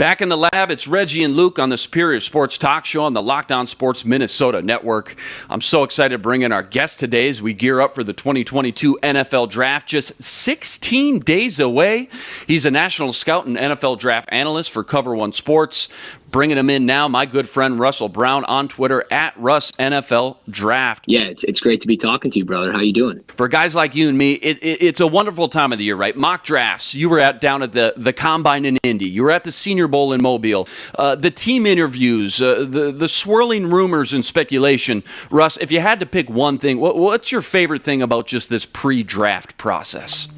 Back in the lab, it's Reggie and Luke on the Superior Sports Talk Show on the Locked On Sports Minnesota Network. I'm so excited to bring in our guest today as we gear up for the 2022 NFL Draft, just 16 days away. He's a national scout and NFL draft analyst for Cover One Sports. Bringing him in now, my good friend Russell Brown on Twitter at RussNFLDraft. Yeah, it's great to be talking to you, brother. How you doing? For guys like you and me, it's a wonderful time of the year, right? Mock drafts. You were down at the Combine in Indy. You were at the Senior Bowl in Mobile. The team interviews, the swirling rumors and speculation. Russ, if you had to pick one thing, what's your favorite thing about just this pre-draft process?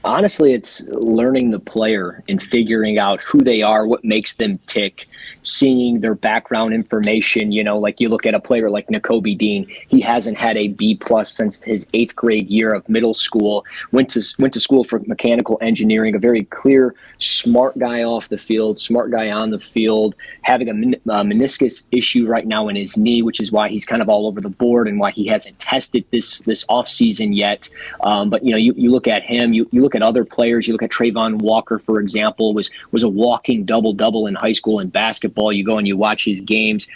Honestly, it's learning the player and figuring out who they are, what makes them tick, seeing their background information. You know, like you look at a player like Nakobe Dean. He hasn't had a B+ since his 8th grade year of middle school. Went to school for mechanical engineering. A very clear, smart guy off the field, smart guy on the field. Having a meniscus issue right now in his knee, which is why he's kind of all over the board and why he hasn't tested this off season yet. But you know, you look at him. You look at other players. You look at Trayvon Walker, for example, was a walking double-double in high school in basketball. You go and you watch his games.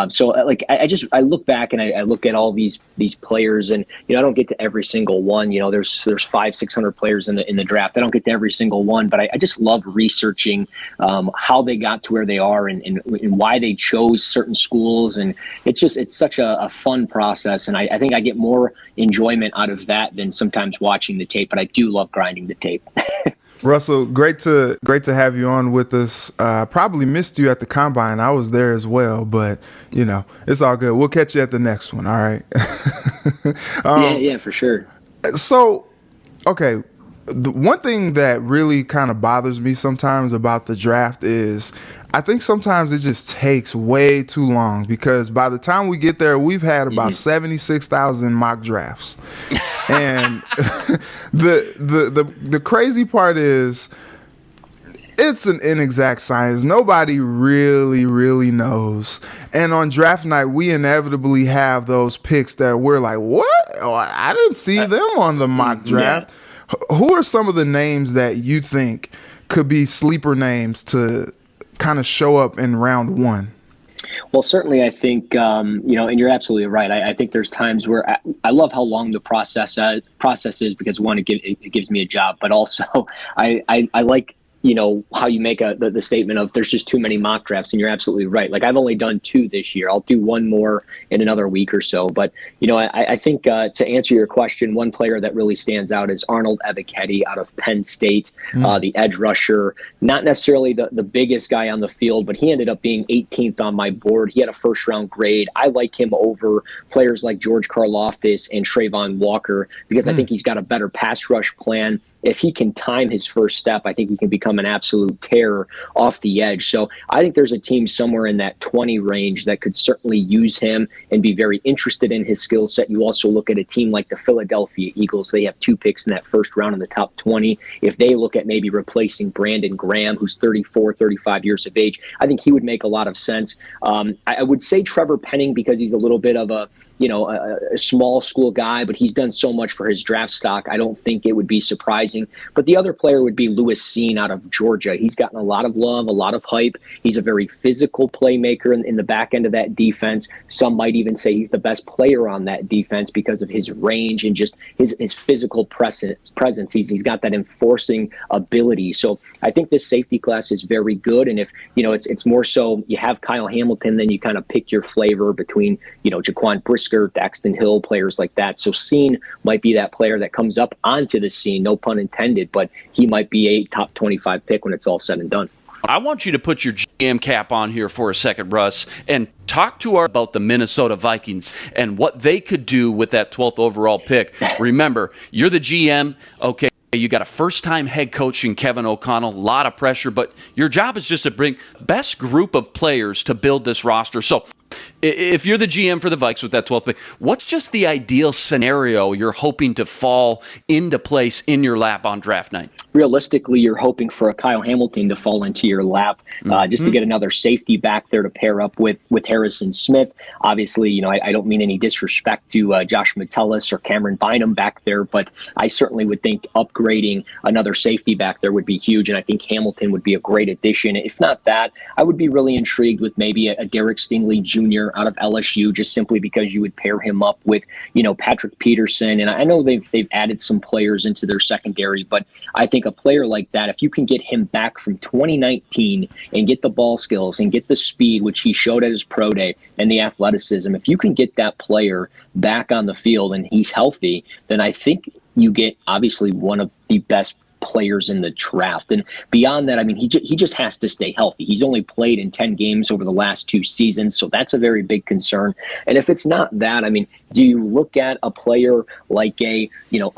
So I look back and I look at all these players, and you know, I don't get to every single one. You know, there's 500-600 players in the draft. I don't get to every single one, but I just love researching how they got to where they are and why they chose certain schools. And it's such a fun process, and I think I get more enjoyment out of that than sometimes watching the tape. But I do love grinding the tape. Russell, great to have you on with us. Probably missed you at the Combine. I was there as well, but you know, it's all good. We'll catch you at the next one. All right. Yeah, for sure. So, okay. The one thing that really kind of bothers me sometimes about the draft is I think sometimes it just takes way too long, because by the time we get there, we've had about 76,000 mock drafts. And the crazy part is it's an inexact science. Nobody really knows. And on draft night, we inevitably have those picks that we're like, what? Oh, I didn't see them on the mock draft. Yeah. Who are some of the names that you think could be sleeper names to kind of show up in round one? Well, certainly, I think, and you're absolutely right. I think there's times where I love how long the process is, because one, it gives me a job, but also I like, you know, how you make the statement of there's just too many mock drafts, and you're absolutely right. Like, I've only done 2 this year. I'll do 1 more in another week or so. But, you know, I think to answer your question, one player that really stands out is Arnold Evachetti out of Penn State, the edge rusher. Not necessarily the biggest guy on the field, but he ended up being 18th on my board. He had a first-round grade. I like him over players like George Karlaftis and Trayvon Walker, because I think he's got a better pass rush plan. If he can time his first step, I think he can become an absolute terror off the edge. So I think there's a team somewhere in that 20 range that could certainly use him and be very interested in his skill set. You also look at a team like the Philadelphia Eagles. They have 2 picks in that first round in the top 20. If they look at maybe replacing Brandon Graham, who's 34, 35 years of age, I think he would make a lot of sense. I would say Trevor Penning, because he's a little bit of a small school guy, but he's done so much for his draft stock. I don't think it would be surprising. But the other player would be Lewis Seen out of Georgia. He's gotten a lot of love, a lot of hype. He's a very physical playmaker in the back end of that defense. Some might even say he's the best player on that defense because of his range and just his physical presence. He's got that enforcing ability. So I think this safety class is very good. And if, you know, it's more so you have Kyle Hamilton, then you kind of pick your flavor between, you know, Jaquan Brisker, Daxton Hill, players like that. So Seen might be that player that comes up onto the scene, no pun intended, but he might be a top 25 pick when it's all said and done. I want you to put your GM cap on here for a second, Russ, and talk to us about the Minnesota Vikings and what they could do with that 12th overall pick. Remember, you're the GM, okay? You got a first-time head coach in Kevin O'Connell, a lot of pressure, but your job is just to bring best group of players to build this roster. So If you're the GM for the Vikes with that 12th pick, what's just the ideal scenario you're hoping to fall into place in your lap on draft night? Realistically, you're hoping for a Kyle Hamilton to fall into your lap, just to get another safety back there to pair up with Harrison Smith. Obviously, I don't mean any disrespect to Josh Metellus or Cameron Bynum back there, but I certainly would think upgrading another safety back there would be huge, and I think Hamilton would be a great addition. If not that, I would be really intrigued with maybe a Derek Stingley Jr. out of LSU, just simply because you would pair him up with, Patrick Peterson. And I know they've added some players into their secondary, but I think a player like that, if you can get him back from 2019 and get the ball skills and get the speed, which he showed at his pro day, and the athleticism, if you can get that player back on the field and he's healthy, then I think you get obviously one of the best players in the draft. And beyond that, I mean, he just has to stay healthy. He's only played in 10 games over the last 2 seasons, so that's a very big concern. And if it's not that, I mean, do you look at a player like a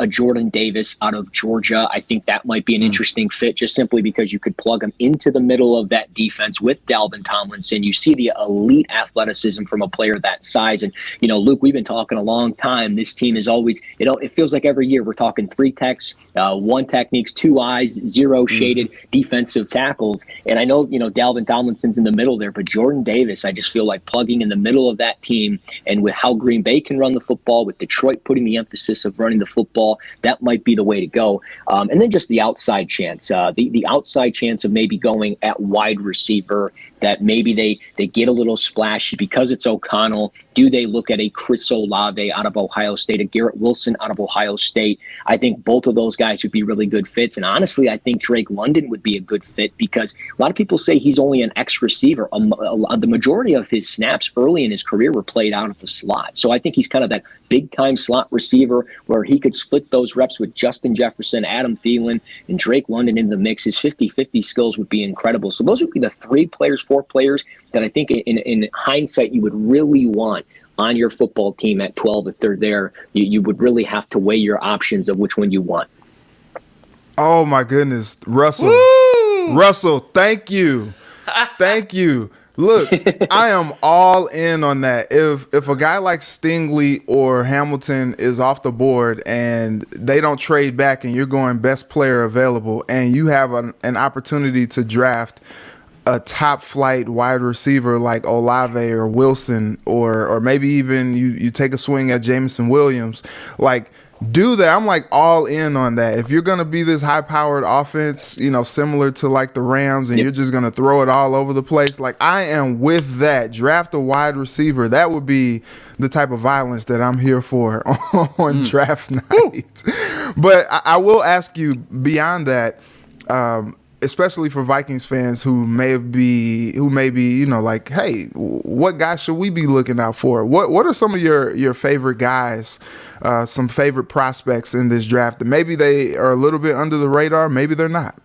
Jordan Davis out of Georgia? I think that might be an interesting fit, just simply because you could plug him into the middle of that defense with Dalvin Tomlinson. You see the elite athleticism from a player that size. And, Luke, we've been talking a long time. This team is always, it feels like every year we're talking 3 techs, 1 techniques, 2 eyes, 0 shaded defensive tackles. And I know, Dalvin Tomlinson's in the middle there, but Jordan Davis, I just feel like plugging in the middle of that team, and with how Green Bay can run the football, with Detroit putting the emphasis of running the football, that might be the way to go. And then just the outside chance, the outside chance of maybe going at wide receiver, that maybe they get a little splashy because it's O'Connell. Do they look at a Chris Olave out of Ohio State, a Garrett Wilson out of Ohio State? I think both of those guys would be really good fits. And honestly, I think Drake London would be a good fit, because a lot of people say he's only an X receiver. The majority of his snaps early in his career were played out of the slot. So I think he's kind of that big-time slot receiver where he could split those reps with Justin Jefferson, Adam Thielen, and Drake London in the mix. His 50-50 skills would be incredible. So those would be the 4 players that I think in hindsight you would really want on your football team at 12. If they're there, you would really have to weigh your options of which one you want. Oh my goodness, Russell. Woo! Russell, thank you. Thank you. Look, I am all in on that. If a guy like Stingley or Hamilton is off the board and they don't trade back and you're going best player available, and you have an opportunity to draft a top flight wide receiver like Olave or Wilson, or maybe even you take a swing at Jameson Williams, like, do that. I'm like all in on that. If you're going to be this high powered offense, similar to like the Rams, and you're just going to throw it all over the place, like, I am with that. Draft a wide receiver. That would be the type of violence that I'm here for on draft night. But I will ask you beyond that, especially for Vikings fans who may be, like, hey, what guys should we be looking out for? What are some of your favorite guys, some favorite prospects in this draft? And maybe they are a little bit under the radar, maybe they're not.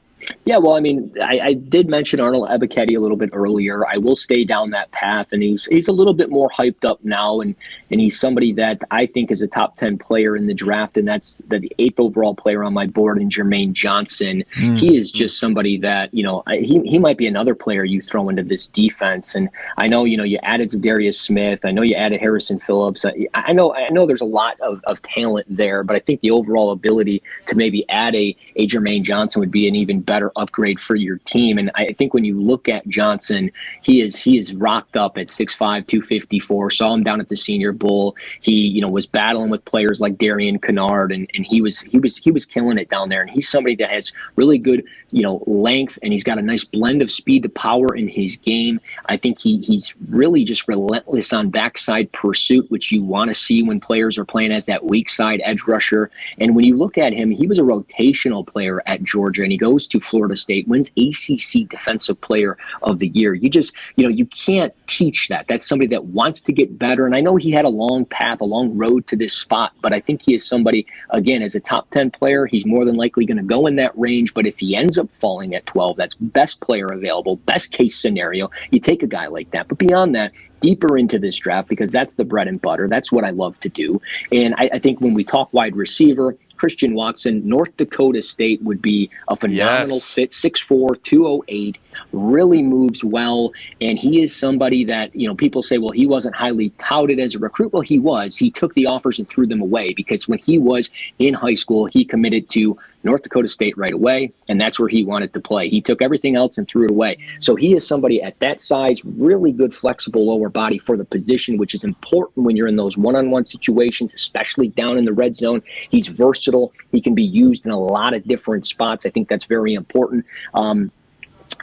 Yeah, well, I mean, I did mention Arnold Evachetti a little bit earlier. I will stay down that path, and he's a little bit more hyped up now, and he's somebody that I think is a top 10 player in the draft, and that's the 8th overall player on my board, in Jermaine Johnson. He is just somebody that, he might be another player you throw into this defense. And I know, you added Za'Darius Smith. I know you added Harrison Phillips. I know there's a lot of talent there, but I think the overall ability to maybe add a Jermaine Johnson would be an even better upgrade for your team. And I think when you look at Johnson, he is rocked up at 6'5", 254. Saw him down at the Senior Bowl. He was battling with players like Darian Kennard, and he was killing it down there. And he's somebody that has really good length, and he's got a nice blend of speed to power in his game. I think he's really just relentless on backside pursuit, which you want to see when players are playing as that weak side edge rusher. And when you look at him, he was a rotational player at Georgia, and he goes to Florida State, wins ACC Defensive Player of the Year. You just, you can't teach that. That's somebody that wants to get better. And I know he had a long path, a long road to this spot, but I think he is somebody, again, as a top 10 player, he's more than likely going to go in that range. But if he ends up falling at 12, that's best player available, best case scenario. You take a guy like that. But beyond that, deeper into this draft, because that's the bread and butter. That's what I love to do. And I think when we talk wide receiver, Christian Watson, North Dakota State would be a phenomenal fit, 6'4", 208. really moves well, and he is somebody that, people say, well, he wasn't highly touted as a recruit. Well, he was. He took the offers and threw them away, because when he was in high school, he committed to North Dakota State right away, and that's where he wanted to play. He took everything else and threw it away. So he is somebody at that size, really good flexible lower body for the position, which is important when you're in those one-on-one situations, especially down in the red zone. He's versatile. He can be used in a lot of different spots. I think that's very important.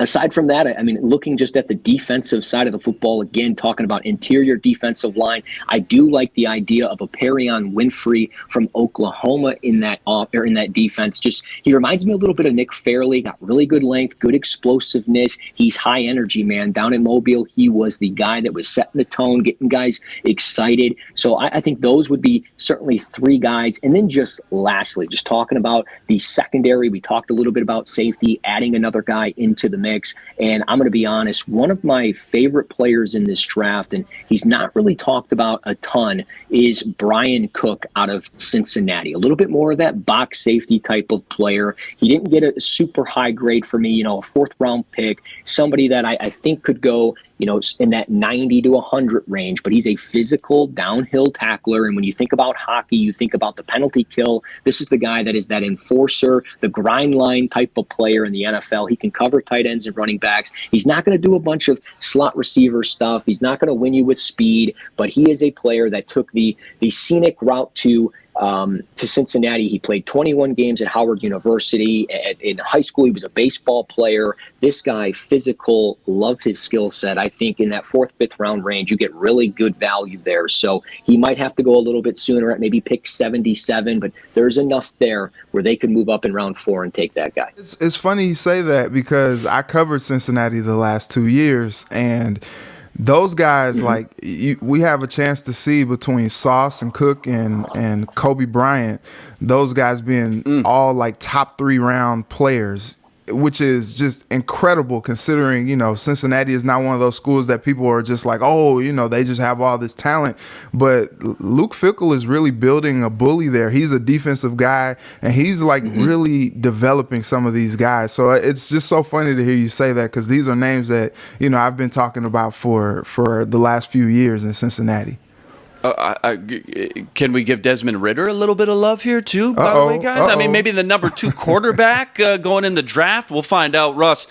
Aside from that, I mean, looking just at the defensive side of the football, again, talking about interior defensive line, I do like the idea of a Perion Winfrey from Oklahoma in that defense. Just, he reminds me a little bit of Nick Fairley. Got really good length, good explosiveness. He's high energy, man. Down in Mobile, he was the guy that was setting the tone, getting guys excited. So I think those would be certainly three guys. And then just lastly, just talking about the secondary, we talked a little bit about safety, adding another guy into the mix. And I'm going to be honest, one of my favorite players in this draft, and he's not really talked about a ton, is Brian Cook out of Cincinnati. A little bit more of that box safety type of player. He didn't get a super high grade for me, a fourth round pick, somebody that I think could go, in that 90 to 100 range, but he's a physical downhill tackler. And when you think about hockey, you think about the penalty kill. This is the guy that is that enforcer, the grind line type of player in the NFL. He can cover tight ends and running backs. He's not going to do a bunch of slot receiver stuff. He's not going to win you with speed, but he is a player that took the scenic route to Cincinnati. He played 21 games at Howard University. In high school, he was a baseball player. This guy, physical, love his skill set. I think in that fourth, fifth round range, you get really good value there. So he might have to go a little bit sooner at maybe pick 77, but there's enough there where they could move up in round 4 and take that guy. It's funny you say that, because I covered Cincinnati the last 2 years, and those guys, we have a chance to see between Sauce and Cook and Kobe Bryant, those guys being all like top 3 round players, which is just incredible considering, Cincinnati is not one of those schools that people are just like, oh, they just have all this talent. But Luke Fickell is really building a bully there. He's a defensive guy, and he's really developing some of these guys. So it's just so funny to hear you say that, because these are names that, I've been talking about for the last few years in Cincinnati. Can we give Desmond Ridder a little bit of love here too, by the way, guys? I mean, maybe the number 2 quarterback going in the draft. We'll find out. Russ,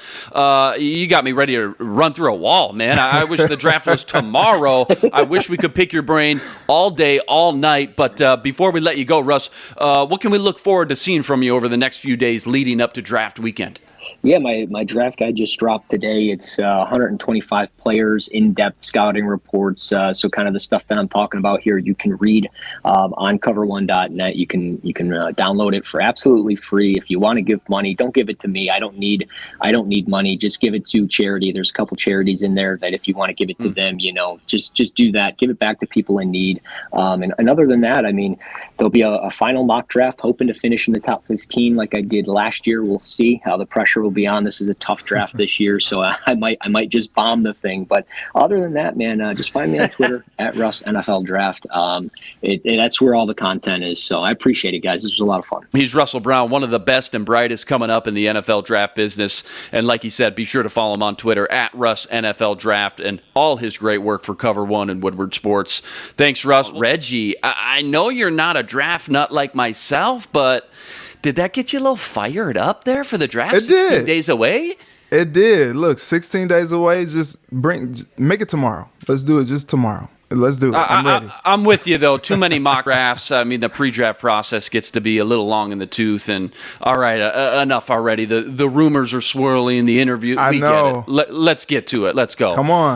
you got me ready to run through a wall, man. I wish the draft was tomorrow. I wish we could pick your brain all day, all night. But before we let you go, Russ, what can we look forward to seeing from you over the next few days leading up to draft weekend? Yeah, my draft guide just dropped today. It's 125 players, in-depth scouting reports. So kind of the stuff that I'm talking about here, you can read on cover1.net. You can download it for absolutely free. If you want to give money, don't give it to me. I don't need money. Just give it to charity. There's a couple charities in there that if you want to give it to them, just do that. Give it back to people in need. And other than that, I mean, there'll be a final mock draft, hoping to finish in the top 15 like I did last year. We'll see how the pressure will be on. This is a tough draft this year, so I might just bomb the thing. But other than that, man, just find me on Twitter at Russ NFL Draft. That's where all the content is. So I appreciate it, guys. This was a lot of fun. He's Russell Brown, one of the best and brightest coming up in the NFL draft business. And like he said, be sure to follow him on Twitter at Russ NFL Draft, and all his great work for Cover One and Woodward Sports. Thanks, Russ. Reggie, I know you're not a draft nut like myself, but did that get you a little fired up there for the draft? It 16 did. days away? It did. Look, 16 days away. Just make it tomorrow. Let's do it just tomorrow. Let's do it. I'm ready. I'm with you, though. Too many mock drafts. I mean, the pre-draft process gets to be a little long in the tooth. And all right, enough already. The rumors are swirling. The interview. I know. Get it. Let's get to it. Let's go. Come on.